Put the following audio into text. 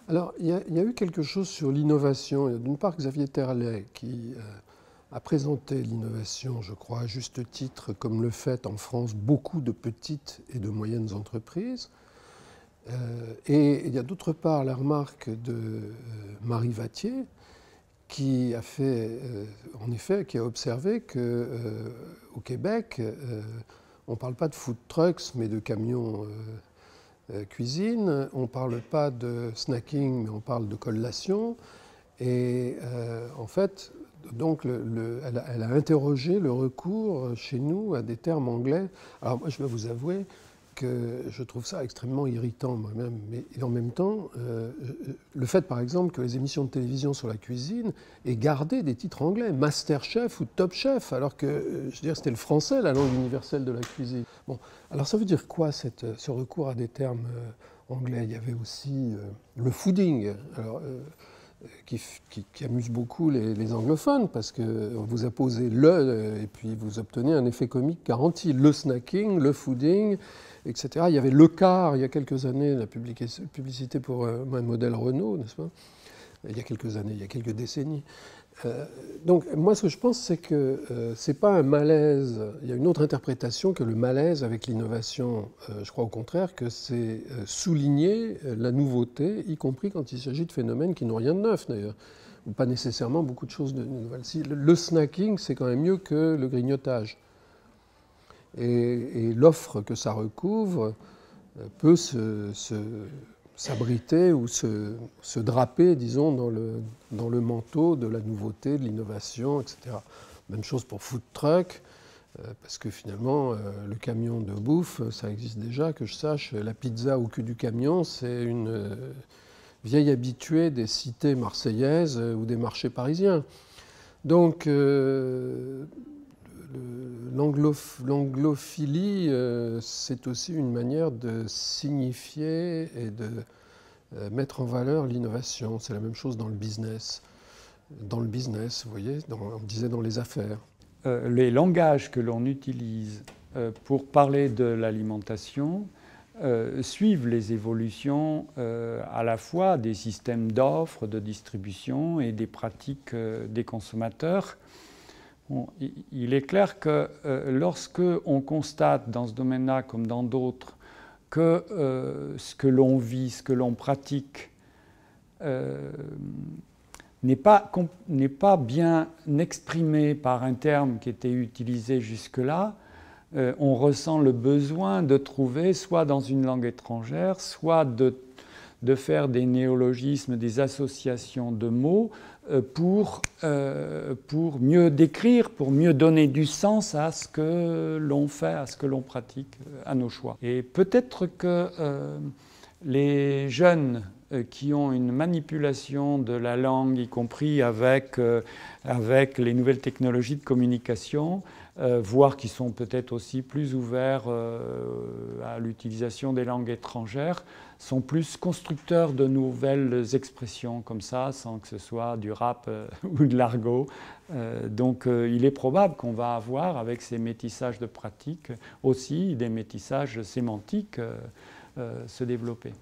Alors, il y a eu quelque chose sur l'innovation. D'une part, Xavier Terlet, qui a présenté l'innovation, je crois, à juste titre, comme le fait en France beaucoup de petites et de moyennes entreprises. Et il y a d'autre part la remarque de Marie Vattier, qui a fait, en effet, qui a observé que au Québec, on ne parle pas de food trucks, mais de camions cuisine. On ne parle pas de snacking, mais on parle de collation. Et en fait, donc, elle a interrogé le recours chez nous à des termes anglais. Alors moi, je vais vous avouer que je trouve ça extrêmement irritant moi-même. Mais en même temps, le fait par exemple que les émissions de télévision sur la cuisine aient gardé des titres anglais, Master Chef ou Top Chef, alors que je veux dire, c'était le français, la langue universelle de la cuisine. Bon, alors ça veut dire quoi ce recours à des termes anglais? Il y avait aussi le fooding. Alors, qui amuse beaucoup les anglophones, parce qu'on vous a posé le, et puis vous obtenez un effet comique garanti. Le snacking, le fooding, etc. Il y avait Le Car, il y a quelques années, la publicité pour un modèle Renault, n'est-ce pas? Il y a quelques années, il y a quelques décennies. Donc moi ce que je pense c'est que c'est pas un malaise, il y a une autre interprétation que le malaise avec l'innovation. Je crois au contraire que c'est souligner la nouveauté, y compris quand il s'agit de phénomènes qui n'ont rien de neuf d'ailleurs, ou pas nécessairement beaucoup de choses de nouvelles. Le snacking c'est quand même mieux que le grignotage. Et l'offre que ça recouvre peut s'abriter ou se draper, disons, dans le manteau de la nouveauté, de l'innovation, etc. Même chose pour food truck, parce que finalement, le camion de bouffe, ça existe déjà, que je sache. La pizza au cul du camion, c'est une vieille habituée des cités marseillaises ou des marchés parisiens. Donc, l'anglophilie, c'est aussi une manière de signifier et de mettre en valeur l'innovation. C'est la même chose dans le business. Dans le business, vous voyez, on disait dans les affaires. Les langages que l'on utilise pour parler de l'alimentation suivent les évolutions à la fois des systèmes d'offres, de distribution et des pratiques des consommateurs. Bon, il est clair que lorsque on constate dans ce domaine-là comme dans d'autres que ce que l'on vit, ce que l'on pratique n'est pas bien exprimé par un terme qui était utilisé jusque-là, on ressent le besoin de trouver, soit dans une langue étrangère, soit de faire des néologismes, des associations de mots pour mieux décrire, pour mieux donner du sens à ce que l'on fait, à ce que l'on pratique, à nos choix. Et peut-être que les jeunes qui ont une manipulation de la langue, y compris avec les nouvelles technologies de communication, voire qui sont peut-être aussi plus ouverts à l'utilisation des langues étrangères, sont plus constructeurs de nouvelles expressions comme ça, sans que ce soit du rap ou de l'argot. Donc il est probable qu'on va avoir, avec ces métissages de pratiques, aussi des métissages sémantiques se développer.